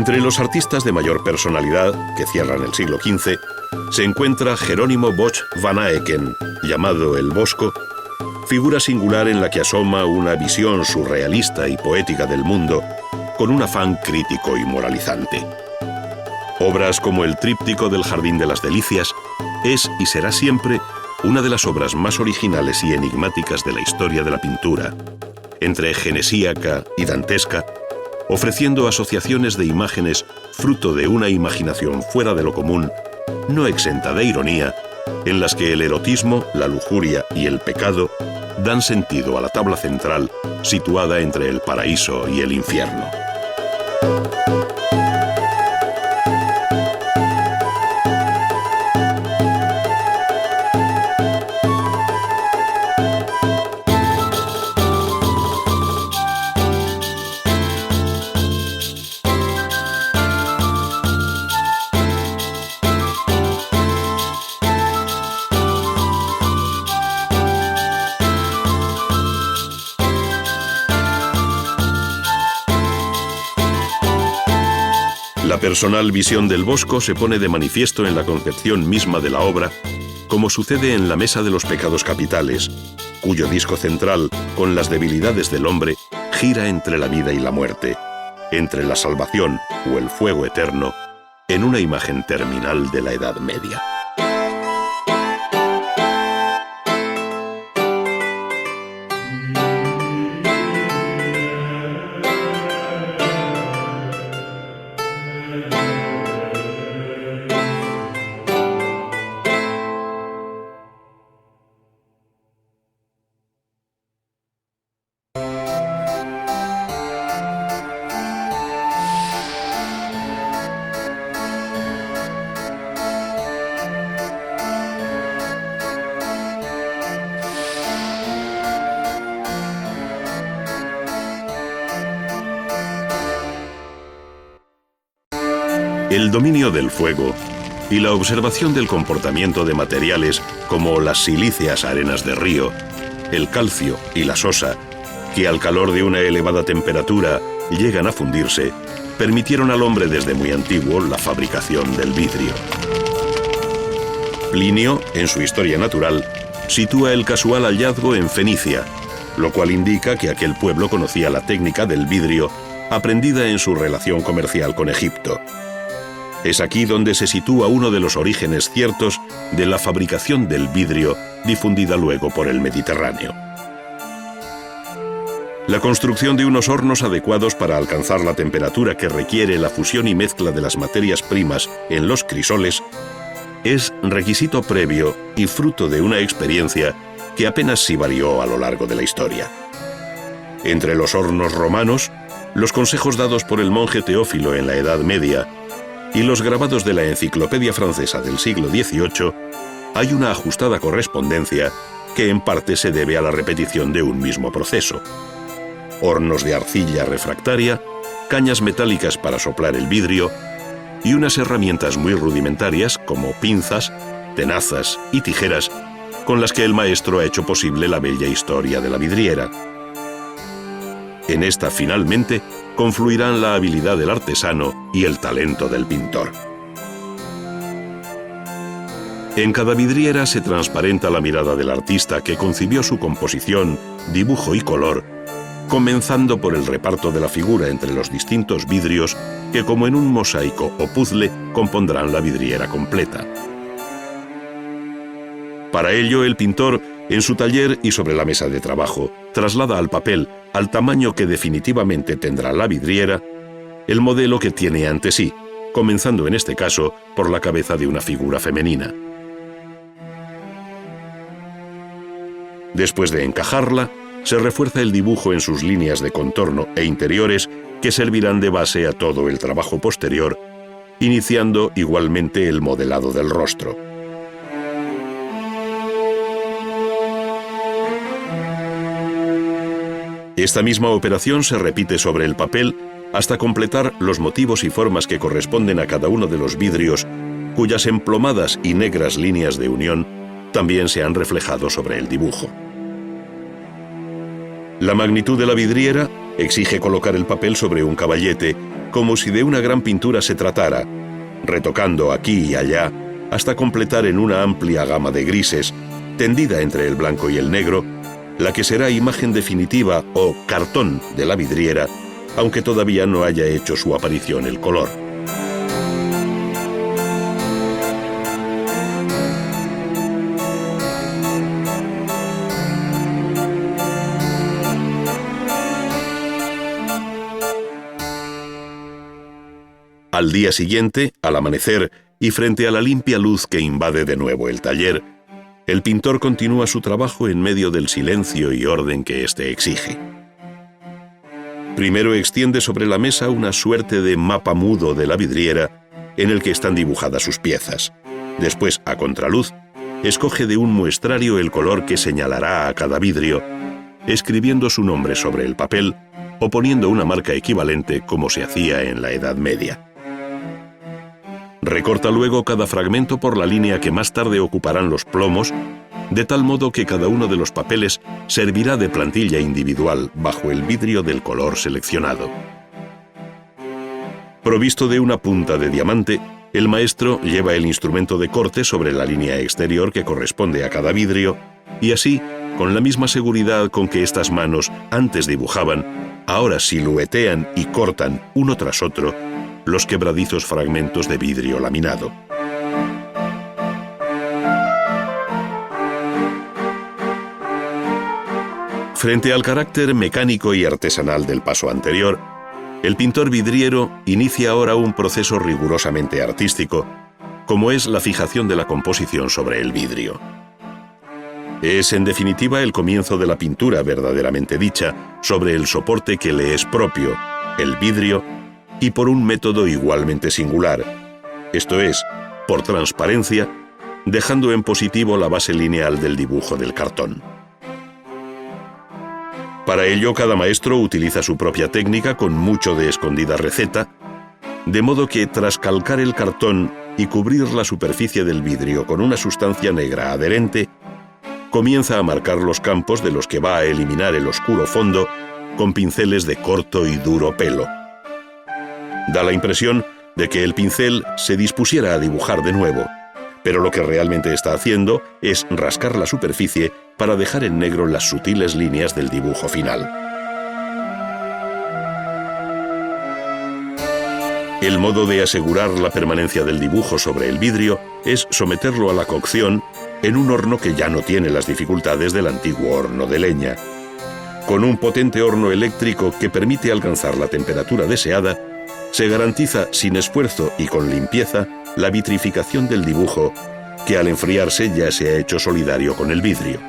Entre los artistas de mayor personalidad, que cierran el siglo XV, se encuentra Jerónimo Bosch van Aeken, llamado el Bosco, figura singular en la que asoma una visión surrealista y poética del mundo, con un afán crítico y moralizante. Obras como el tríptico del Jardín de las Delicias es y será siempre una de las obras más originales y enigmáticas de la historia de la pintura, entre genesíaca y dantesca, ofreciendo asociaciones de imágenes fruto de una imaginación fuera de lo común, no exenta de ironía, en las que el erotismo, la lujuria y el pecado dan sentido a la tabla central situada entre el paraíso y el infierno. La personal visión del Bosco se pone de manifiesto en la concepción misma de la obra, como sucede en la Mesa de los Pecados Capitales, cuyo disco central, con las debilidades del hombre, gira entre la vida y la muerte, entre la salvación o el fuego eterno, en una imagen terminal de la Edad Media. El dominio del fuego y la observación del comportamiento de materiales como las silíceas arenas de río, el calcio y la sosa, que al calor de una elevada temperatura llegan a fundirse, permitieron al hombre desde muy antiguo la fabricación del vidrio. Plinio, en su Historia Natural, sitúa el casual hallazgo en Fenicia, lo cual indica que aquel pueblo conocía la técnica del vidrio aprendida en su relación comercial con Egipto. Es aquí donde se sitúa uno de los orígenes ciertos de la fabricación del vidrio, difundida luego por el Mediterráneo. La construcción de unos hornos adecuados para alcanzar la temperatura que requiere la fusión y mezcla de las materias primas en los crisoles es requisito previo y fruto de una experiencia que apenas si varió a lo largo de la historia. Entre los hornos romanos, los consejos dados por el monje Teófilo en la Edad Media y los grabados de la Enciclopedia Francesa del siglo XVIII, hay una ajustada correspondencia que en parte se debe a la repetición de un mismo proceso. Hornos de arcilla refractaria, cañas metálicas para soplar el vidrio y unas herramientas muy rudimentarias como pinzas, tenazas y tijeras con las que el maestro ha hecho posible la bella historia de la vidriera. En esta, finalmente, confluirán la habilidad del artesano y el talento del pintor. En cada vidriera se transparenta la mirada del artista que concibió su composición, dibujo y color, comenzando por el reparto de la figura entre los distintos vidrios que, como en un mosaico o puzzle, compondrán la vidriera completa. Para ello, el pintor, en su taller y sobre la mesa de trabajo, traslada al papel, al tamaño que definitivamente tendrá la vidriera, el modelo que tiene ante sí, comenzando en este caso por la cabeza de una figura femenina. Después de encajarla, se refuerza el dibujo en sus líneas de contorno e interiores que servirán de base a todo el trabajo posterior, iniciando igualmente el modelado del rostro. Esta misma operación se repite sobre el papel hasta completar los motivos y formas que corresponden a cada uno de los vidrios, cuyas emplomadas y negras líneas de unión también se han reflejado sobre el dibujo. La magnitud de la vidriera exige colocar el papel sobre un caballete, como si de una gran pintura se tratara, retocando aquí y allá hasta completar en una amplia gama de grises, tendida entre el blanco y el negro, la que será imagen definitiva o cartón de la vidriera, aunque todavía no haya hecho su aparición el color. Al día siguiente, al amanecer, y frente a la limpia luz que invade de nuevo el taller, el pintor continúa su trabajo en medio del silencio y orden que éste exige. Primero extiende sobre la mesa una suerte de mapa mudo de la vidriera en el que están dibujadas sus piezas. Después, a contraluz, escoge de un muestrario el color que señalará a cada vidrio, escribiendo su nombre sobre el papel o poniendo una marca equivalente como se hacía en la Edad Media. Recorta luego cada fragmento por la línea que más tarde ocuparán los plomos, de tal modo que cada uno de los papeles servirá de plantilla individual bajo el vidrio del color seleccionado. Provisto de una punta de diamante, el maestro lleva el instrumento de corte sobre la línea exterior que corresponde a cada vidrio y así, con la misma seguridad con que estas manos antes dibujaban, ahora siluetean y cortan uno tras otro los quebradizos fragmentos de vidrio laminado. Frente al carácter mecánico y artesanal del paso anterior, el pintor vidriero inicia ahora un proceso rigurosamente artístico, como es la fijación de la composición sobre el vidrio. Es, en definitiva, el comienzo de la pintura verdaderamente dicha sobre el soporte que le es propio, el vidrio, y por un método igualmente singular, esto es, por transparencia, dejando en positivo la base lineal del dibujo del cartón. Para ello, cada maestro utiliza su propia técnica con mucho de escondida receta, de modo que tras calcar el cartón y cubrir la superficie del vidrio con una sustancia negra adherente, comienza a marcar los campos de los que va a eliminar el oscuro fondo con pinceles de corto y duro pelo. Da la impresión de que el pincel se dispusiera a dibujar de nuevo, pero lo que realmente está haciendo es rascar la superficie para dejar en negro las sutiles líneas del dibujo final. El modo de asegurar la permanencia del dibujo sobre el vidrio es someterlo a la cocción en un horno que ya no tiene las dificultades del antiguo horno de leña. Con un potente horno eléctrico que permite alcanzar la temperatura deseada, se garantiza sin esfuerzo y con limpieza la vitrificación del dibujo, que al enfriarse ya se ha hecho solidario con el vidrio.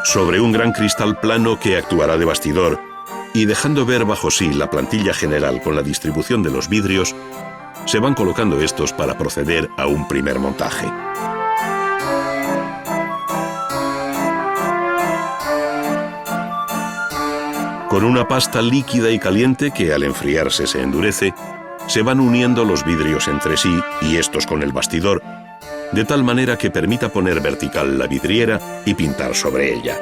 Sobre un gran cristal plano que actuará de bastidor, y dejando ver bajo sí la plantilla general con la distribución de los vidrios, se van colocando estos para proceder a un primer montaje. Con una pasta líquida y caliente que al enfriarse se endurece, se van uniendo los vidrios entre sí y estos con el bastidor, de tal manera que permita poner vertical la vidriera y pintar sobre ella.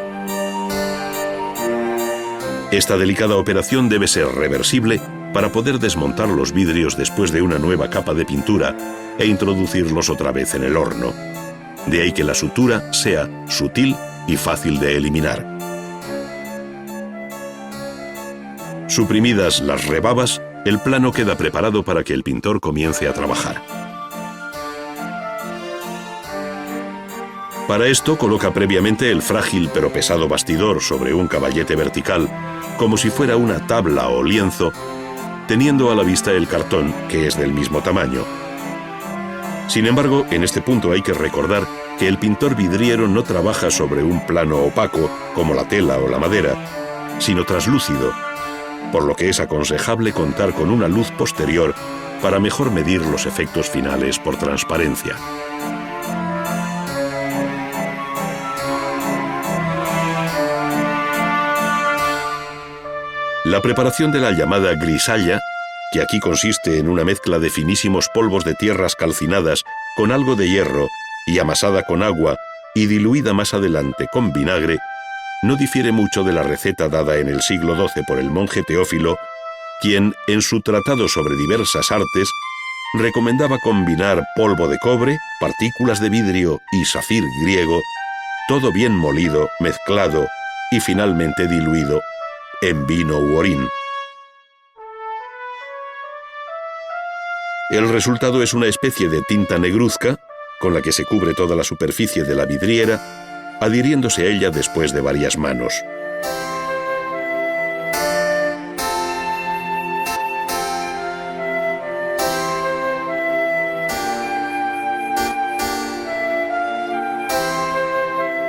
Esta delicada operación debe ser reversible para poder desmontar los vidrios después de una nueva capa de pintura e introducirlos otra vez en el horno. De ahí que la sutura sea sutil y fácil de eliminar. Suprimidas las rebabas, el plano queda preparado para que el pintor comience a trabajar. Para esto coloca previamente el frágil pero pesado bastidor sobre un caballete vertical, como si fuera una tabla o lienzo, teniendo a la vista el cartón, que es del mismo tamaño. Sin embargo, en este punto hay que recordar que el pintor vidriero no trabaja sobre un plano opaco, como la tela o la madera, sino traslúcido, por lo que es aconsejable contar con una luz posterior para mejor medir los efectos finales por transparencia. La preparación de la llamada grisalla, que aquí consiste en una mezcla de finísimos polvos de tierras calcinadas con algo de hierro y amasada con agua y diluida más adelante con vinagre, no difiere mucho de la receta dada en el siglo XII por el monje Teófilo, quien, en su tratado sobre diversas artes, recomendaba combinar polvo de cobre, partículas de vidrio y safir griego, todo bien molido, mezclado y finalmente diluido en vino u orín. El resultado es una especie de tinta negruzca, con la que se cubre toda la superficie de la vidriera, adhiriéndose a ella después de varias manos.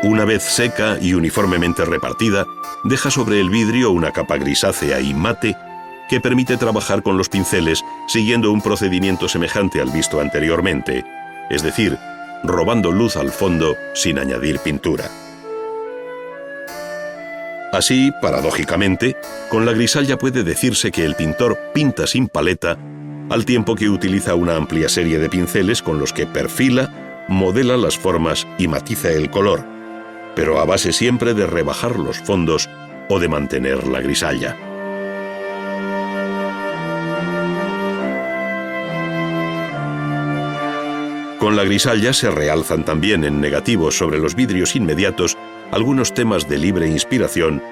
Una vez seca y uniformemente repartida, deja sobre el vidrio una capa grisácea y mate que permite trabajar con los pinceles siguiendo un procedimiento semejante al visto anteriormente, es decir, robando luz al fondo sin añadir pintura. Así, paradójicamente, con la grisalla puede decirse que el pintor pinta sin paleta, al tiempo que utiliza una amplia serie de pinceles con los que perfila, modela las formas y matiza el color, pero a base siempre de rebajar los fondos o de mantener la grisalla. Con la grisalla se realzan también en negativo sobre los vidrios inmediatos algunos temas de libre inspiración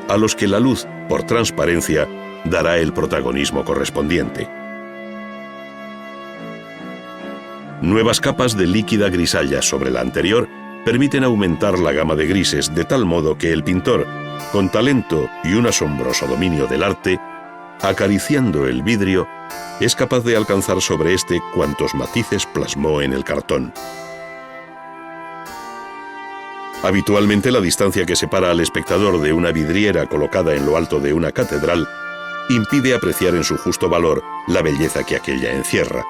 a los que la luz, por transparencia, dará el protagonismo correspondiente. Nuevas capas de líquida grisalla sobre la anterior permiten aumentar la gama de grises de tal modo que el pintor, con talento y un asombroso dominio del arte, acariciando el vidrio, es capaz de alcanzar sobre este cuantos matices plasmó en el cartón. Habitualmente la distancia que separa al espectador de una vidriera colocada en lo alto de una catedral impide apreciar en su justo valor la belleza que aquella encierra.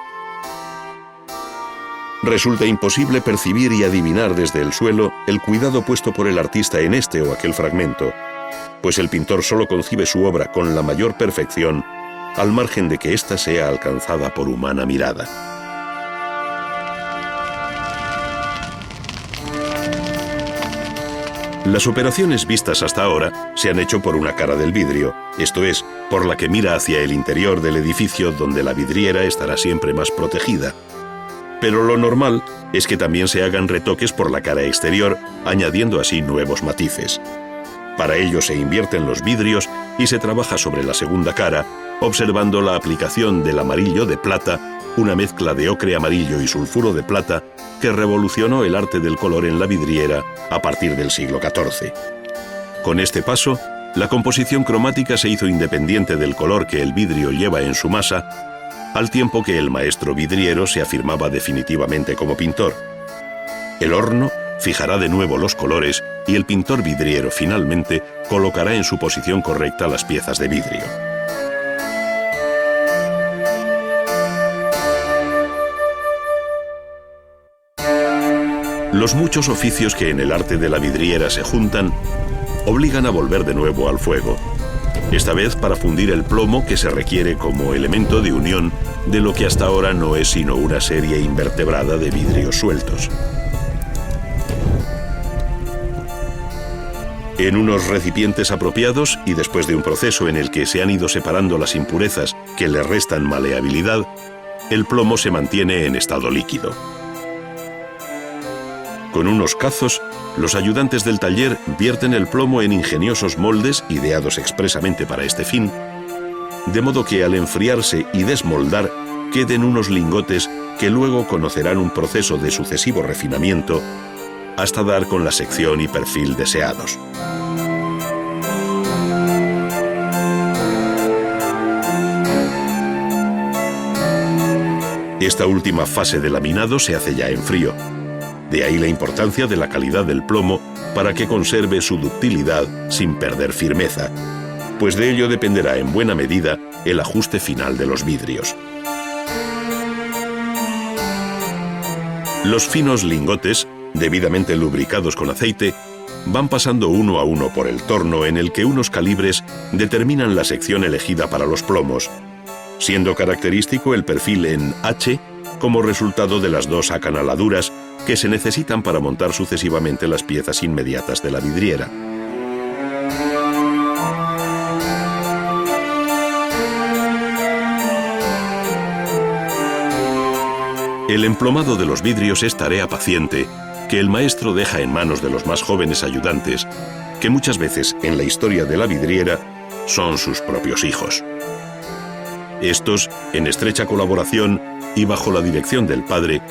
Resulta imposible percibir y adivinar desde el suelo el cuidado puesto por el artista en este o aquel fragmento, pues el pintor solo concibe su obra con la mayor perfección al margen de que ésta sea alcanzada por humana mirada. Las operaciones vistas hasta ahora se han hecho por una cara del vidrio, esto es, por la que mira hacia el interior del edificio donde la vidriera estará siempre más protegida. Pero lo normal es que también se hagan retoques por la cara exterior, añadiendo así nuevos matices. Para ello se invierten los vidrios y se trabaja sobre la segunda cara, observando la aplicación del amarillo de plata, una mezcla de ocre amarillo y sulfuro de plata que revolucionó el arte del color en la vidriera a partir del siglo XIV. Con este paso, la composición cromática se hizo independiente del color que el vidrio lleva en su masa, al tiempo que el maestro vidriero se afirmaba definitivamente como pintor. El horno fijará de nuevo los colores y el pintor vidriero finalmente colocará en su posición correcta las piezas de vidrio. Los muchos oficios que en el arte de la vidriera se juntan obligan a volver de nuevo al fuego, esta vez para fundir el plomo que se requiere como elemento de unión de lo que hasta ahora no es sino una serie invertebrada de vidrios sueltos. En unos recipientes apropiados y después de un proceso en el que se han ido separando las impurezas que le restan maleabilidad, el plomo se mantiene en estado líquido. Con unos cazos, los ayudantes del taller vierten el plomo en ingeniosos moldes ideados expresamente para este fin, de modo que al enfriarse y desmoldar queden unos lingotes que luego conocerán un proceso de sucesivo refinamiento hasta dar con la sección y perfil deseados. Esta última fase de laminado se hace ya en frío. De ahí la importancia de la calidad del plomo para que conserve su ductilidad sin perder firmeza, pues de ello dependerá en buena medida el ajuste final de los vidrios. Los finos lingotes, debidamente lubricados con aceite, van pasando uno a uno por el torno en el que unos calibres determinan la sección elegida para los plomos, siendo característico el perfil en H como resultado de las dos acanaladuras que se necesitan para montar sucesivamente las piezas inmediatas de la vidriera. El emplomado de los vidrios es tarea paciente que el maestro deja en manos de los más jóvenes ayudantes, que muchas veces en la historia de la vidriera son sus propios hijos. Estos, en estrecha colaboración y bajo la dirección del padre,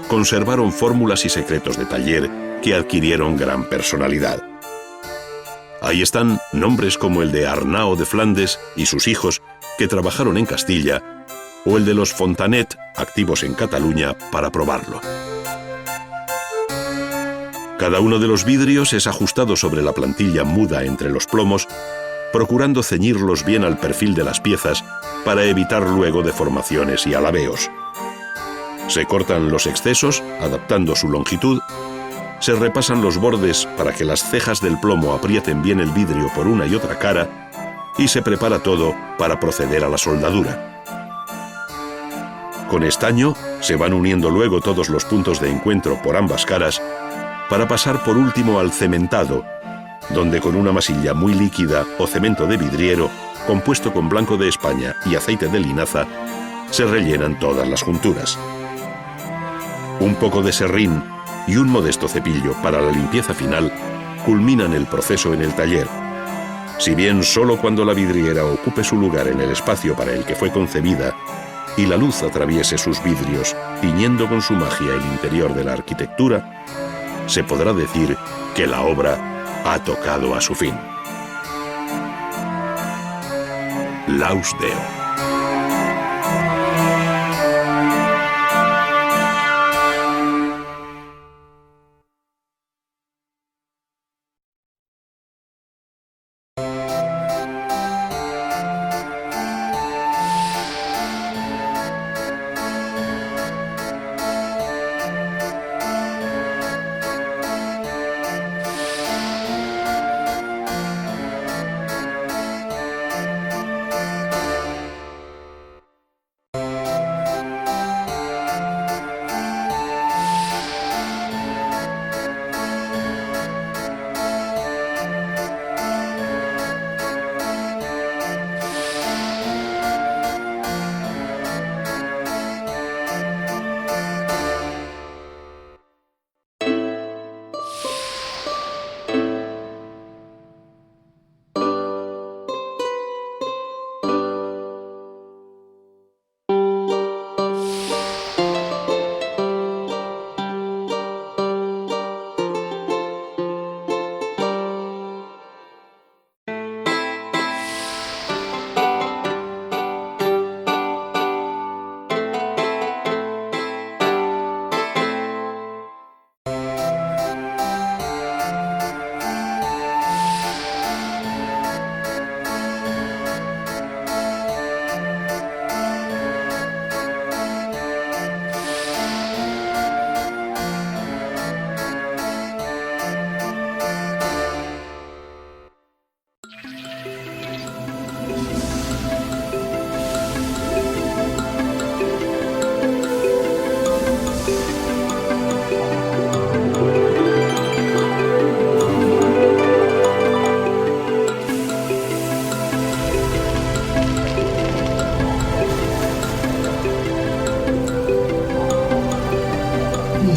conservaron fórmulas y secretos de taller que adquirieron gran personalidad. Ahí están nombres como el de Arnau de Flandes y sus hijos, que trabajaron en Castilla, o el de los Fontanet, activos en Cataluña, para probarlo. Cada uno de los vidrios es ajustado sobre la plantilla muda entre los plomos, procurando ceñirlos bien al perfil de las piezas para evitar luego deformaciones y alabeos. Se cortan los excesos, adaptando su longitud, se repasan los bordes para que las cejas del plomo aprieten bien el vidrio por una y otra cara y se prepara todo para proceder a la soldadura. Con estaño se van uniendo luego todos los puntos de encuentro por ambas caras para pasar por último al cementado, donde con una masilla muy líquida o cemento de vidriero, compuesto con blanco de España y aceite de linaza, se rellenan todas las junturas. Un poco de serrín y un modesto cepillo para la limpieza final culminan el proceso en el taller. Si bien solo cuando la vidriera ocupe su lugar en el espacio para el que fue concebida y la luz atraviese sus vidrios, tiñendo con su magia el interior de la arquitectura, se podrá decir que la obra ha tocado a su fin. Laus Deo.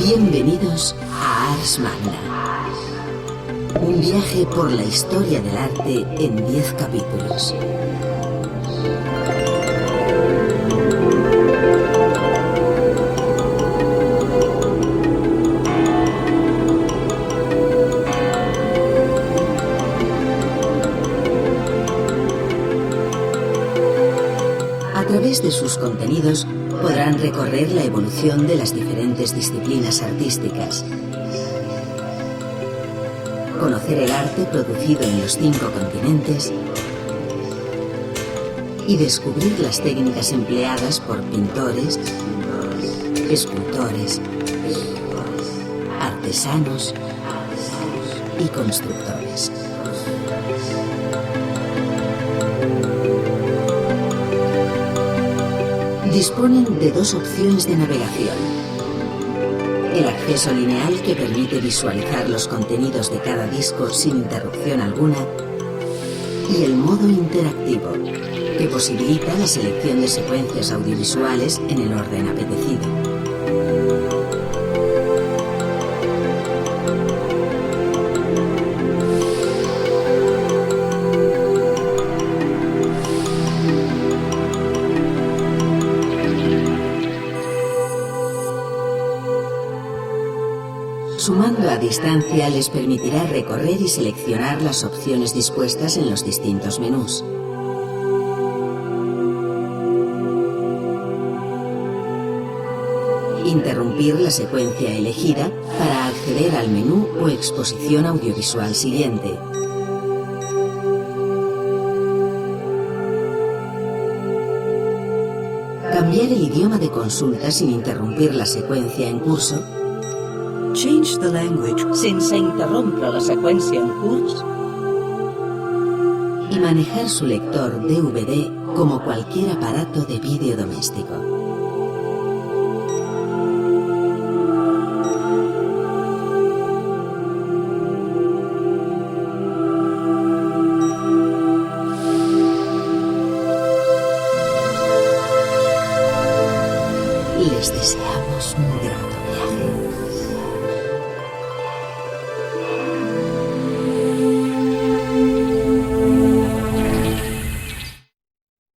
Bienvenidos a Ars Magna, un viaje por la historia del arte en 10 capítulos. A través de sus contenidos podrán recorrer la evolución de las diferentes disciplinas artísticas, conocer el arte producido en los 5 continentes y descubrir las técnicas empleadas por pintores, escultores, artesanos y constructores. Disponen de 2 opciones de navegación: el acceso lineal, que permite visualizar los contenidos de cada disco sin interrupción alguna, y el modo interactivo, que posibilita la selección de secuencias audiovisuales en el orden apetecido. Sumando a distancia les permitirá recorrer y seleccionar las opciones dispuestas en los distintos menús. Interrumpir la secuencia elegida para acceder al menú o exposición audiovisual siguiente. Cambiar el idioma de consulta sin interrumpir la secuencia en curso. Change the language sense interrompre la seqüència en curs. Y manejar su lector DVD como cualquier aparato de vídeo doméstico.